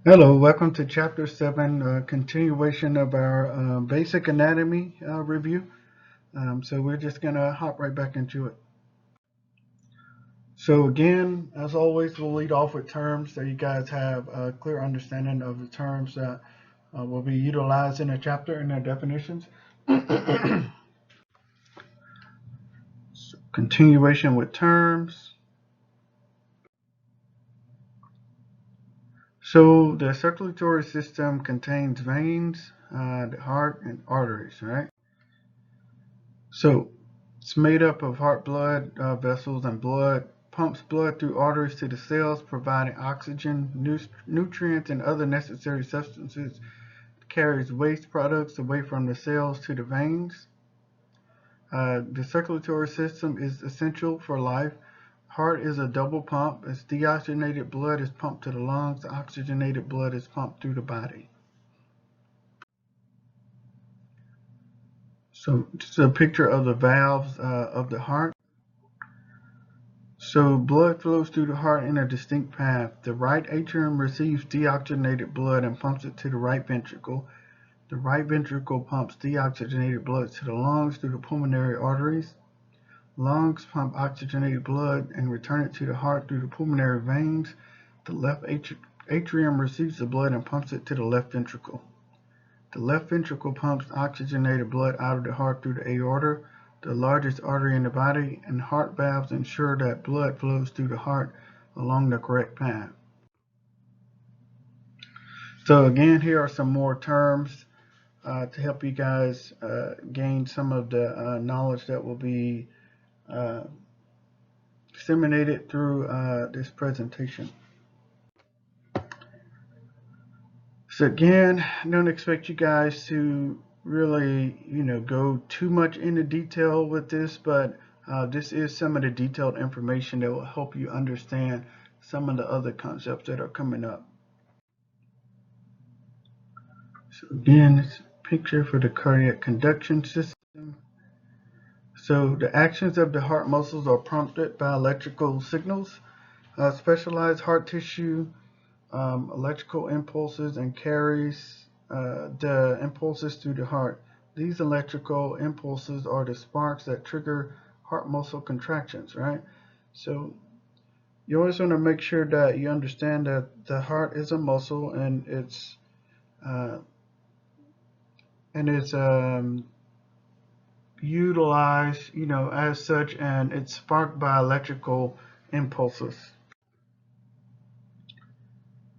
Hello, welcome to Chapter 7, continuation of our basic anatomy review. So we're just going to hop right back into it. So again, as always, we'll lead off with terms so you guys have a clear understanding of the terms that will be utilized in the chapter and their definitions. So continuation with terms. So the circulatory system contains veins, the heart, and arteries, right? So it's made up of heart blood vessels and blood, pumps blood through arteries to the cells, providing oxygen, nutrients, and other necessary substances. It carries waste products away from the cells to the veins. The circulatory system is essential for life. Heart is a double pump. As deoxygenated blood is pumped to the lungs, oxygenated blood is pumped through the body. So this is a picture of the valves of the heart. So blood flows through the heart in a distinct path. The right atrium receives deoxygenated blood and pumps it to the right ventricle. The right ventricle pumps deoxygenated blood to the lungs through the pulmonary arteries. Lungs pump oxygenated blood and return it to the heart through the pulmonary veins. The left atrium receives the blood and pumps it to the left ventricle. The left ventricle pumps oxygenated blood out of the heart through the aorta, the largest artery in the body, and heart valves ensure that blood flows through the heart along the correct path. So again, here are some more terms to help you guys gain some of the knowledge that will be disseminated through this presentation. So again, I don't expect you guys to really, go too much into detail with this, but this is some of the detailed information that will help you understand some of the other concepts that are coming up. So again, this picture for the cardiac conduction system. So the actions of the heart muscles are prompted by electrical signals. Specialized heart tissue electrical impulses and carries the impulses through the heart. These electrical impulses are the sparks that trigger heart muscle contractions, right? So you always want to make sure that you understand that the heart is a muscle and uh, it's utilized, as such, and it's sparked by electrical impulses.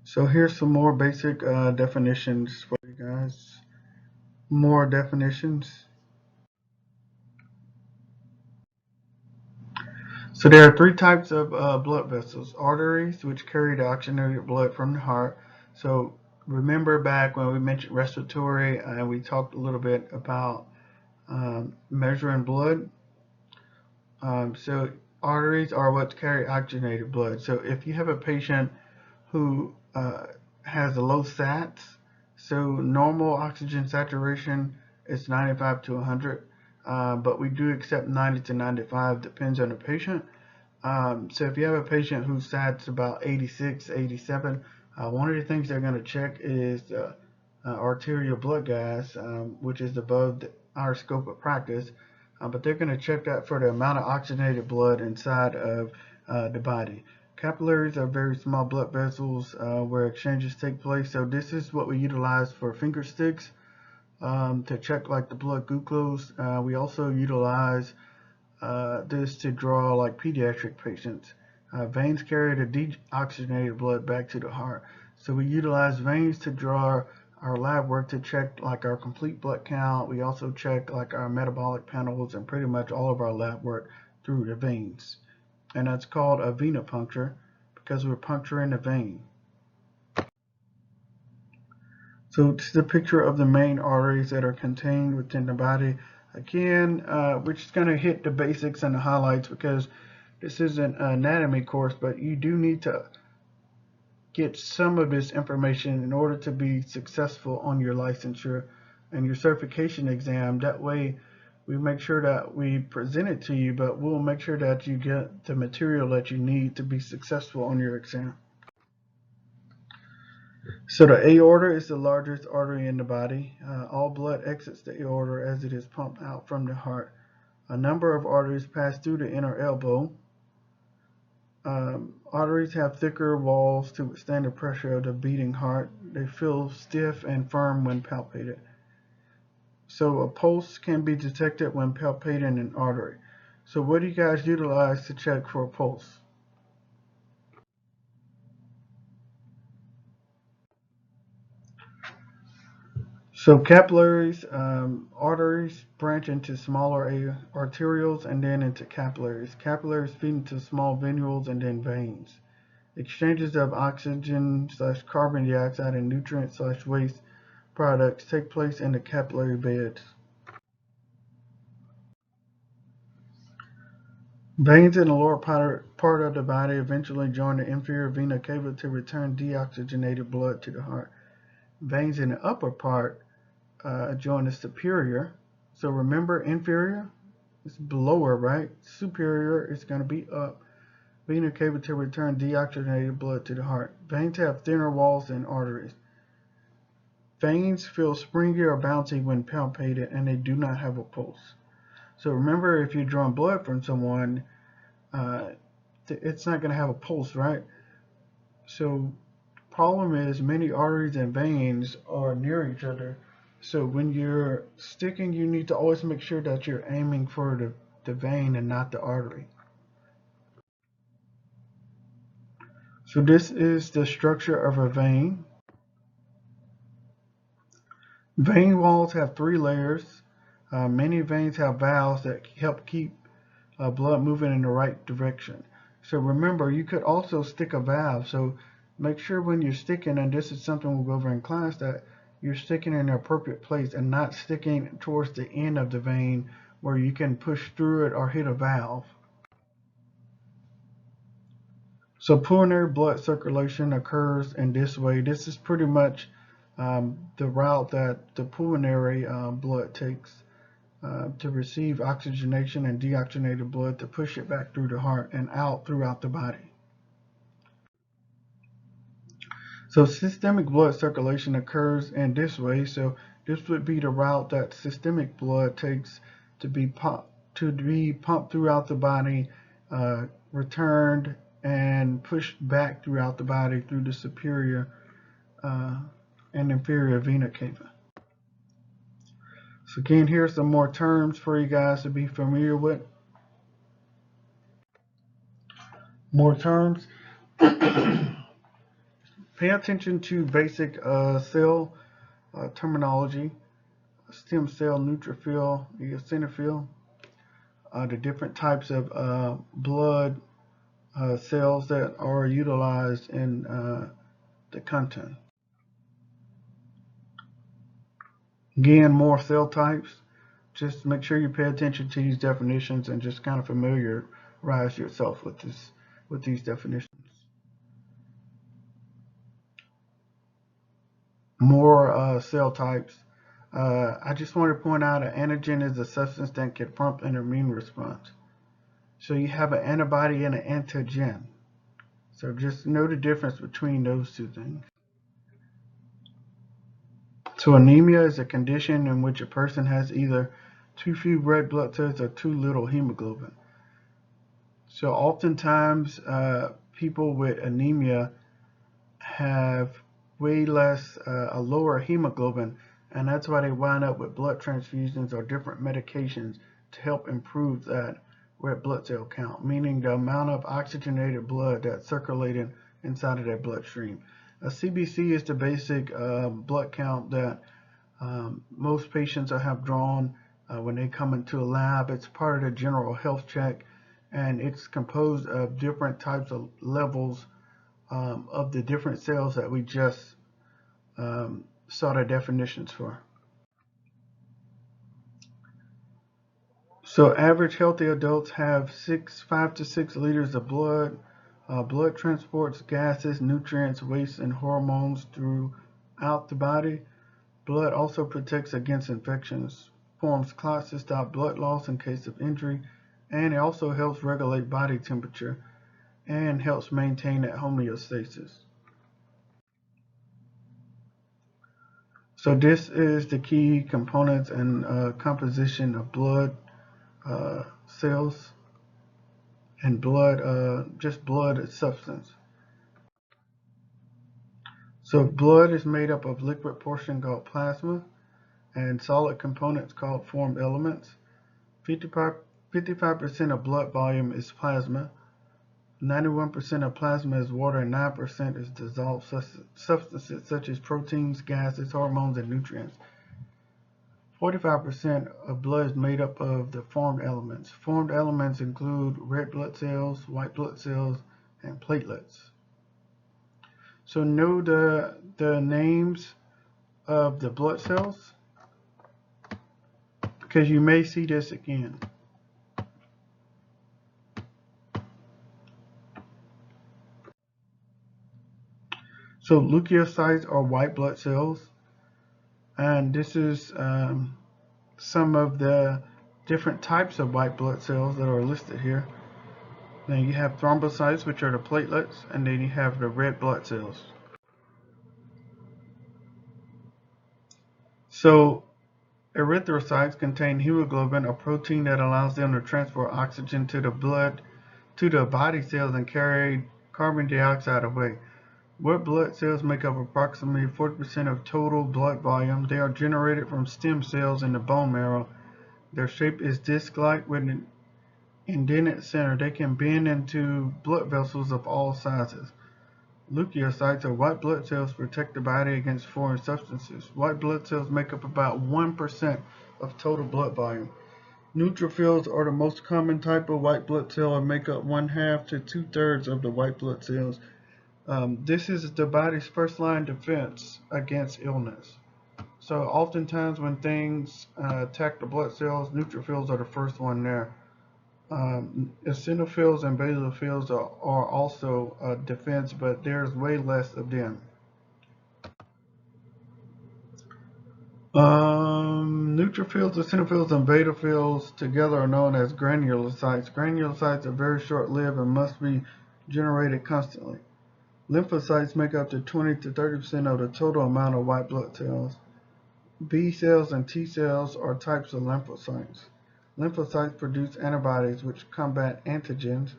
So here's some more basic definitions for you guys. More definitions. So there are three types of blood vessels. Arteries, which carry the oxygenated blood from the heart. So remember back when we mentioned respiratory, and we talked a little bit about measuring blood. So arteries are what carry oxygenated blood. So if you have a patient who has a low SATs, so normal oxygen saturation is 95 to 100, but we do accept 90 to 95, depends on the patient. So if you have a patient whose SATs about 86, 87, one of the things they're going to check is arterial blood gas, which is above our scope of practice. But they're going to check that for the amount of oxygenated blood inside of the body. Capillaries are very small blood vessels where exchanges take place. So this is what we utilize for finger sticks to check like the blood glucose. We also utilize this to draw like pediatric patients. Veins carry the deoxygenated blood back to the heart. So we utilize veins to draw our lab work to check like our complete blood count. We also check like our metabolic panels and pretty much all of our lab work through the veins. And that's called a venipuncture because we're puncturing the vein. So this is a picture of the main arteries that are contained within the body. Again, we're just going to hit the basics and the highlights because this is an anatomy course, but you do need to get some of this information in order to be successful on your licensure and your certification exam. That way we make sure that we present it to you, but we'll make sure that you get the material that you need to be successful on your exam. So the aorta is the largest artery in the body. All blood exits the aorta as it is pumped out from the heart. A number of arteries pass through the inner elbow. Arteries have thicker walls to withstand the pressure of the beating heart. They feel stiff and firm when palpated. So a pulse can be detected when palpating an artery. So what do you guys utilize to check for a pulse? So capillaries, arteries branch into smaller arterioles and then into capillaries. Capillaries feed into small venules and then veins. Exchanges of oxygen/carbon dioxide and nutrient/waste products take place in the capillary beds. Veins in the lower part of the body eventually join the inferior vena cava to return deoxygenated blood to the heart. Veins in the upper part join the superior. So remember, inferior is lower, right? Superior is going to be up. Vena cava to return deoxygenated blood to the heart. Veins have thinner walls than arteries. Veins feel springy or bouncy when palpated, and they do not have a pulse. So remember, if you're drawing blood from someone, uh, it's not going to have a pulse, right? So problem is many arteries and veins are near each other. So when you're sticking, you need to always make sure that you're aiming for the vein and not the artery. So this is the structure of a vein. Vein walls have three layers. Many veins have valves that help keep blood moving in the right direction. So remember, you could also stick a valve. So make sure when you're sticking, and this is something we'll go over in class, that you're sticking in the appropriate place and not sticking towards the end of the vein where you can push through it or hit a valve. So pulmonary blood circulation occurs in this way. This is pretty much the route that the pulmonary blood takes to receive oxygenation and deoxygenated blood to push it back through the heart and out throughout the body. So systemic blood circulation occurs in this way. So this would be the route that systemic blood takes to be pumped throughout the body, returned and pushed back throughout the body through the superior uh, and inferior vena cava. So again, here's some more terms for you guys to be familiar with. More terms. Pay attention to basic cell terminology: stem cell, neutrophil, eosinophil, the different types of blood cells that are utilized in the content. Again, more cell types. Just make sure you pay attention to these definitions and just kind of familiarize yourself with these definitions. More cell types. I just want to point out an antigen is a substance that can prompt an immune response. So you have an antibody and an antigen. So just know the difference between those two things. So anemia is a condition in which a person has either too few red blood cells or too little hemoglobin. So oftentimes people with anemia have way less, a lower hemoglobin, and that's why they wind up with blood transfusions or different medications to help improve that red blood cell count, meaning the amount of oxygenated blood that's circulating inside of their bloodstream. A CBC is the basic blood count that most patients have drawn when they come into a lab. It's part of the general health check, and it's composed of different types of levels of the different cells that we just saw the definitions for. So average healthy adults have 5 to 6 liters of blood. Blood transports gases, nutrients, waste, and hormones throughout the body. Blood also protects against infections, forms clots to stop blood loss in case of injury, and it also helps regulate body temperature and helps maintain that homeostasis. So this is the key components and composition of blood cells and blood, just blood substance. So blood is made up of liquid portion called plasma and solid components called formed elements. 55% of blood volume is plasma, 91% of plasma is water, and 9% is dissolved substances such as proteins, gases, hormones, and nutrients. 45% of blood is made up of the formed elements. Formed elements include red blood cells, white blood cells, and platelets. So know the names of the blood cells because you may see this again. So leukocytes are white blood cells, and this is some of the different types of white blood cells that are listed here. Then you have thrombocytes, which are the platelets, and then you have the red blood cells. So erythrocytes contain hemoglobin, a protein that allows them to transfer oxygen to the blood, to the body cells, and carry carbon dioxide away. Red blood cells make up approximately 40% of total blood volume. They are generated from stem cells in the bone marrow. Their shape is disc-like with an indented center. They can bend into blood vessels of all sizes. Leukocytes are white blood cells protect the body against foreign substances. White blood cells make up about 1% of total blood volume. Neutrophils are the most common type of white blood cell and make up 1/2 to 2/3 of the white blood cells. This is the body's first line defense against illness. So oftentimes when things attack the blood cells, neutrophils are the first one there. Eosinophils and basophils are also a defense, but there's way less of them. Neutrophils, eosinophils, and basophils together are known as granulocytes. Granulocytes are very short-lived and must be generated constantly. Lymphocytes make up to 20 to 30% of the total amount of white blood cells. B cells and T cells are types of lymphocytes. Lymphocytes produce antibodies which combat antigens,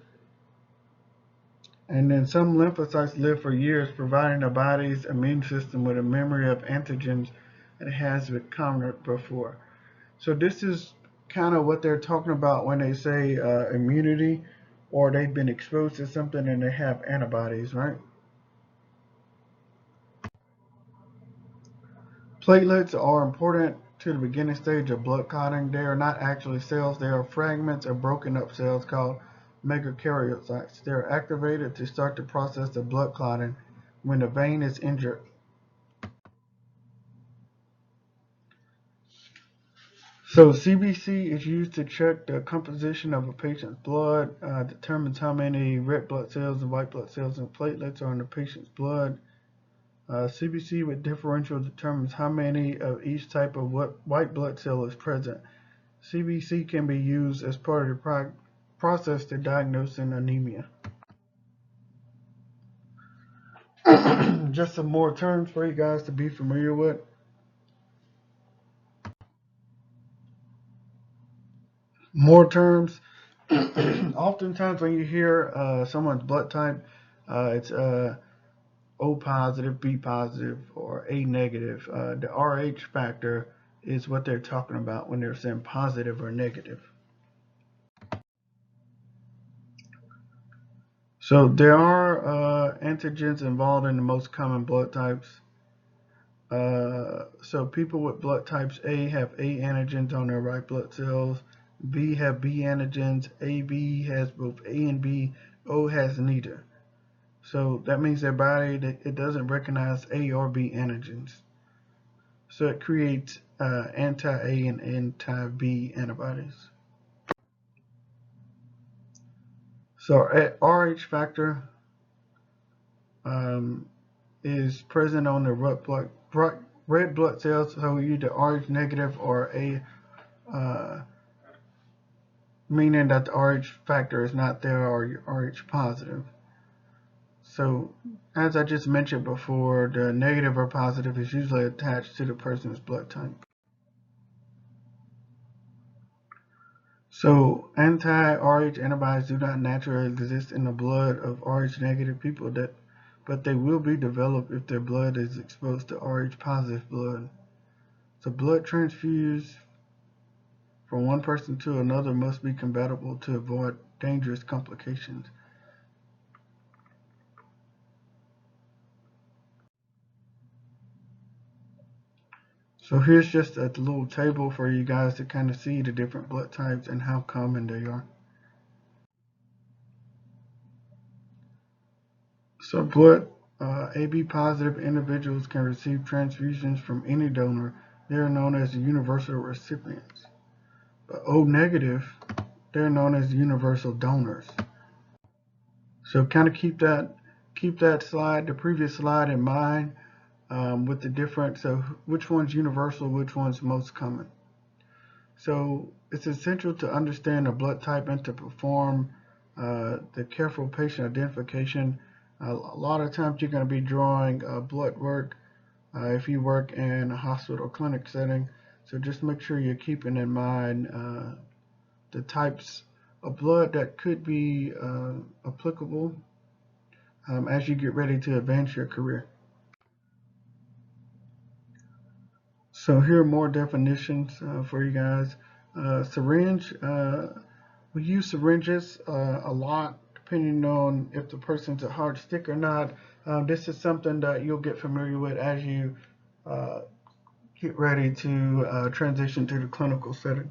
and then some lymphocytes live for years, providing the body's immune system with a memory of antigens it has encountered before. So this is kind of what they're talking about when they say immunity, or they've been exposed to something and they have antibodies, right? Platelets are important to the beginning stage of blood clotting. They are not actually cells, they are fragments of broken up cells called megakaryocytes. They are activated to start the process of blood clotting when the vein is injured. So CBC is used to check the composition of a patient's blood, determines how many red blood cells and white blood cells and platelets are in the patient's blood. CBC with differential determines how many of each type of white blood cell is present. CBC can be used as part of the process to diagnose an anemia. Just some more terms for you guys to be familiar with. More terms. Oftentimes when you hear someone's blood type, it's O positive, B positive, or A negative. The RH factor is what they're talking about when they're saying positive or negative. So there are antigens involved in the most common blood types. So people with blood types A have A antigens on their white blood cells. B have B antigens. AB has both A and B. O has neither. So that means their body, it doesn't recognize A or B antigens. So it creates anti-A and anti-B antibodies. So RH factor is present on the red blood cells, so either RH negative or A, meaning that the RH factor is not there, or RH positive. So, as I just mentioned before, the negative or positive is usually attached to the person's blood type. So, anti-Rh antibodies do not naturally exist in the blood of Rh negative people, but they will be developed if their blood is exposed to Rh positive blood. So, blood transfused from one person to another must be compatible to avoid dangerous complications. So here's just a little table for you guys to kind of see the different blood types and how common they are. So blood AB positive individuals can receive transfusions from any donor. They are known as universal recipients. But O negative, they're known as universal donors. So kind of keep that slide, the previous slide in mind, with the difference. So which one's universal, which one's most common. So it's essential to understand the blood type and to perform the careful patient identification. A lot of times you're going to be drawing blood work if you work in a hospital clinic setting. So just make sure you're keeping in mind the types of blood that could be applicable as you get ready to advance your career. So here are more definitions for you guys. Syringe, we use syringes a lot depending on if the person's a hard stick or not. This is something that you'll get familiar with as you uh, get ready to transition to the clinical setting.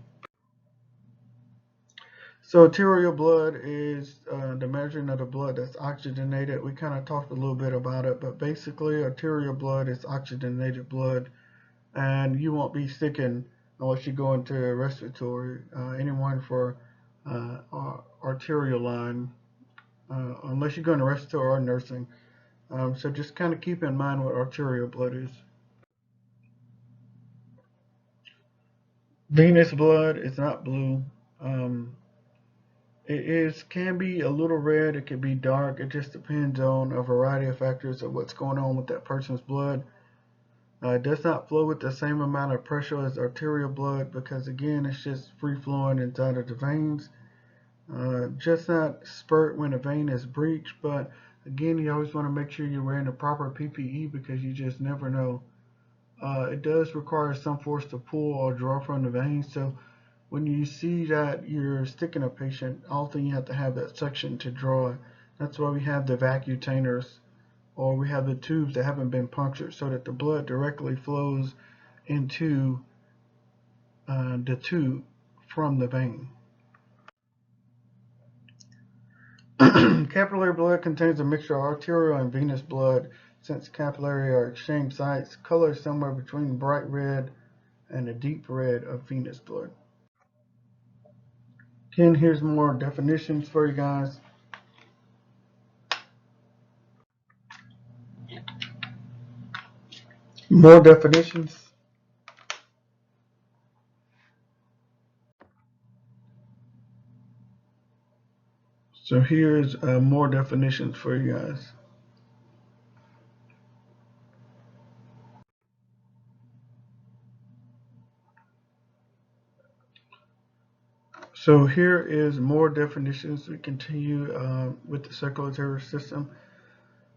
So arterial blood is the measuring of the blood that's oxygenated. We kind of talked a little bit about it, but basically arterial blood is oxygenated blood, and you won't be sticking unless you go into respiratory. Anyone for arterial line, unless you go into respiratory or nursing. So just kind of keep in mind what arterial blood is. Venous blood is not blue. Um, can be a little red. It can be dark. It just depends on a variety of factors of what's going on with that person's blood. It does not flow with the same amount of pressure as arterial blood because again, it's just free flowing inside of the veins. Just not spurt when a vein is breached, but again, you always want to make sure you're wearing the proper PPE because you just never know. It does require some force to pull or draw from the veins, so when you see that you're sticking a patient, often you have to have that suction to draw. That's why we have the vacutainers or we have the tubes that haven't been punctured so that the blood directly flows into the tube from the vein. Capillary blood contains a mixture of arterial and venous blood. Since capillary are exchange sites, color is somewhere between bright red and a deep red of venous blood. Again, here's more definitions for you guys. More definitions. So here's more definitions for you guys. So here is more definitions. We continue with the circulatory system.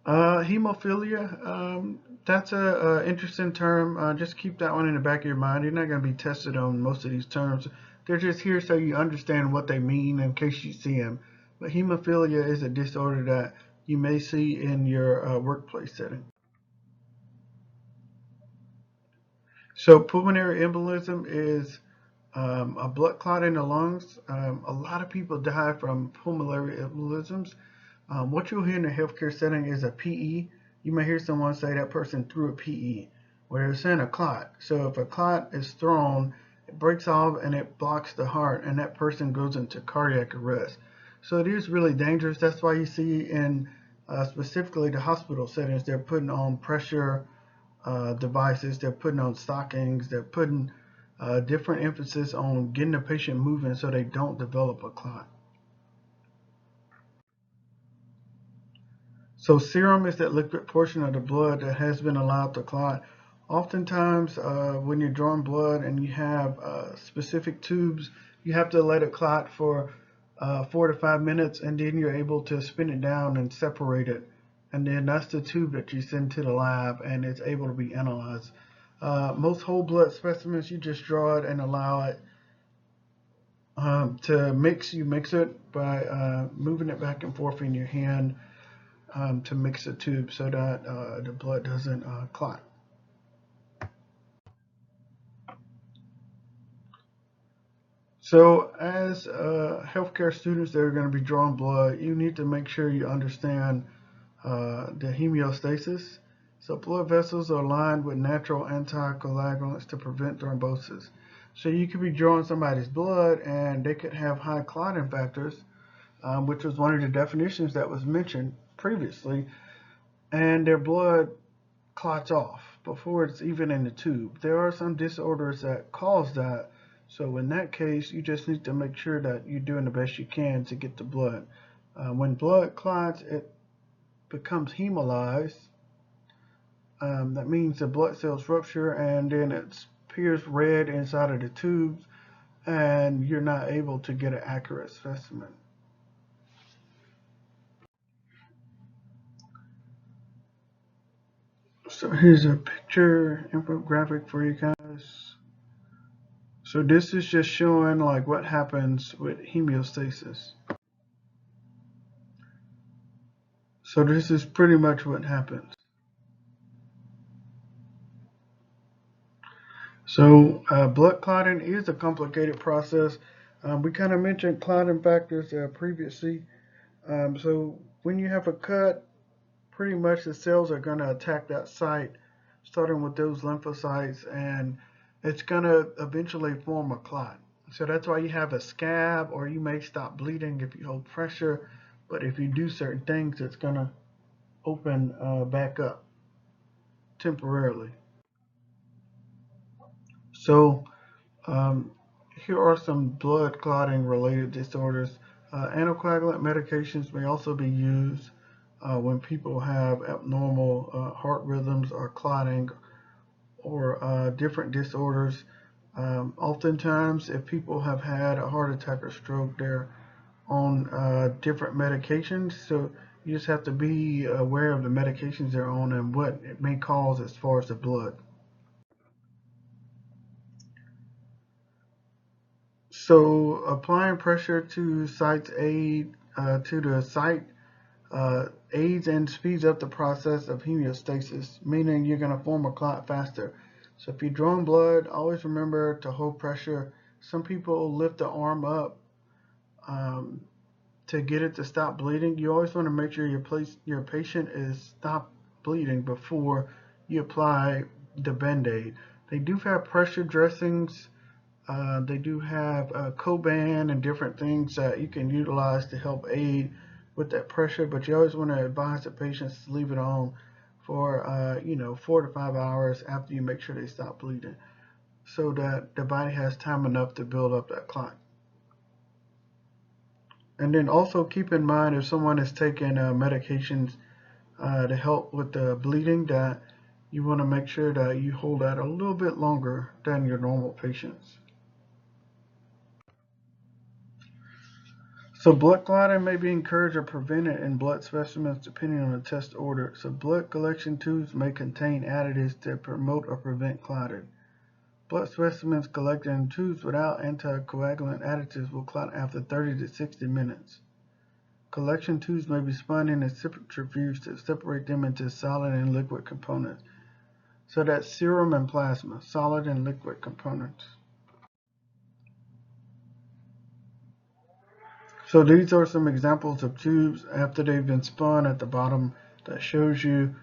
Hemophilia, that's a interesting term. Just keep that one in the back of your mind. You're not going to be tested on most of these terms. They're just here so you understand what they mean in case you see them. But hemophilia is a disorder that you may see in your workplace setting. So pulmonary embolism is a blood clot in the lungs. A lot of people die from pulmonary embolisms. What you'll hear in the healthcare setting is a PE. You may hear someone say that person threw a PE, where they're saying a clot. So if a clot is thrown, it breaks off and it blocks the heart, and that person goes into cardiac arrest. So it is really dangerous. That's why you see in specifically the hospital settings, they're putting on pressure devices, they're putting on stockings, they're putting different emphasis on getting the patient moving so they don't develop a clot. So serum is that liquid portion of the blood that has been allowed to clot. Oftentimes, when you're drawing blood and you have specific tubes, you have to let it clot for 4 to 5 minutes, and then you're able to spin it down and separate it. And then that's the tube that you send to the lab, and it's able to be analyzed. Most whole blood specimens, you just draw it and allow it to mix. You mix it by moving it back and forth in your hand to mix the tube so that the blood doesn't clot. So as healthcare students that are going to be drawing blood, you need to make sure you understand the hemostasis. So blood vessels are lined with natural anticoagulants to prevent thrombosis. So you could be drawing somebody's blood and they could have high clotting factors, which was one of the definitions that was mentioned previously, and their blood clots off before it's even in the tube. There are some disorders that cause that. So in that case, you just need to make sure that you're doing the best you can to get the blood. When blood clots, it becomes hemolyzed. That means the blood cells rupture and then it appears red inside of the tubes, and you're not able to get an accurate specimen. So here's a picture infographic for you guys. So this is just showing like what happens with hemostasis. So this is pretty much what happens. So blood clotting is a complicated process. We kind of mentioned clotting factors previously. So when you have a cut, pretty much the cells are going to attack that site, starting with those lymphocytes, and it's going to eventually form a clot. So that's why you have a scab, or you may stop bleeding if you hold pressure, but if you do certain things, it's going to open back up temporarily. So um, here are some blood clotting related disorders. Anticoagulant medications may also be used when people have abnormal heart rhythms or clotting or different disorders. Oftentimes, if people have had a heart attack or stroke, they're on different medications. So you just have to be aware of the medications they're on and what it may cause as far as the blood. So applying pressure to sites aid to the site aids and speeds up the process of hemostasis, meaning you're going to form a clot faster. So if you're drawing blood, always remember to hold pressure. Some people lift the arm up um, to get it to stop bleeding. You always want to make sure your patient is stopped bleeding before you apply the Band-Aid. They do have pressure dressings. They do have Coban and different things that you can utilize to help aid with that pressure, but you always want to advise the patients to leave it on for 4 to 5 hours after you make sure they stop bleeding, so that the body has time enough to build up that clot. And then also keep in mind, if someone is taking medications to help with the bleeding, that you want to make sure that you hold that a little bit longer than your normal patients. So blood clotting may be encouraged or prevented in blood specimens depending on the test order. So blood collection tubes may contain additives that promote or prevent clotting. Blood specimens collected in tubes without anticoagulant additives will clot after 30 to 60 minutes. Collection tubes may be spun in a centrifuge to separate them into solid and liquid components. So that's serum and plasma, solid and liquid components. So these are some examples of tubes after they've been spun at the bottom that shows you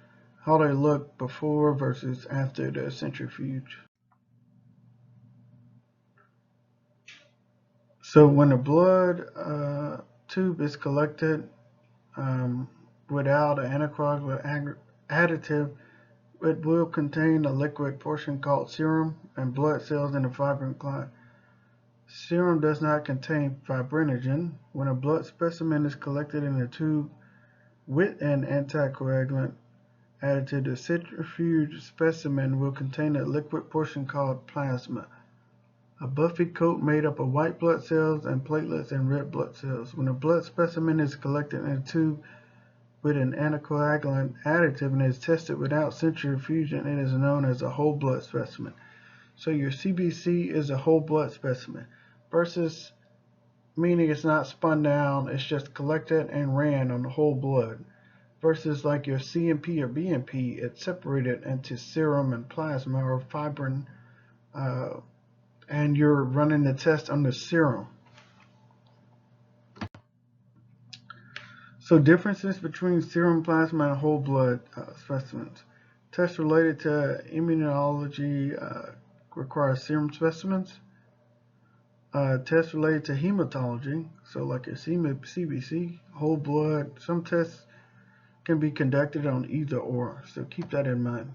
how they look before versus after the centrifuge. So when the blood tube is collected um, without an anticoagulant additive, it will contain a liquid portion called serum and blood cells in the fibrinogen clot. Serum does not contain fibrinogen. When a blood specimen is collected in a tube, with an anticoagulant added to the centrifuge specimen will contain a liquid portion called plasma, a buffy coat made up of white blood cells and platelets and red blood cells. When a blood specimen is collected in a tube with an anticoagulant additive and is tested without centrifugation, it is known as a whole blood specimen. So your CBC is a whole blood specimen versus meaning it's not spun down, it's just collected and ran on the whole blood. Versus like your CMP or BMP, it's separated into serum and plasma or fibrin, and you're running the test on the serum. So differences between serum plasma and whole blood specimens. Tests related to immunology require serum specimens. Tests related to hematology, so like your CBC, whole blood, some tests can be conducted on either or, so keep that in mind.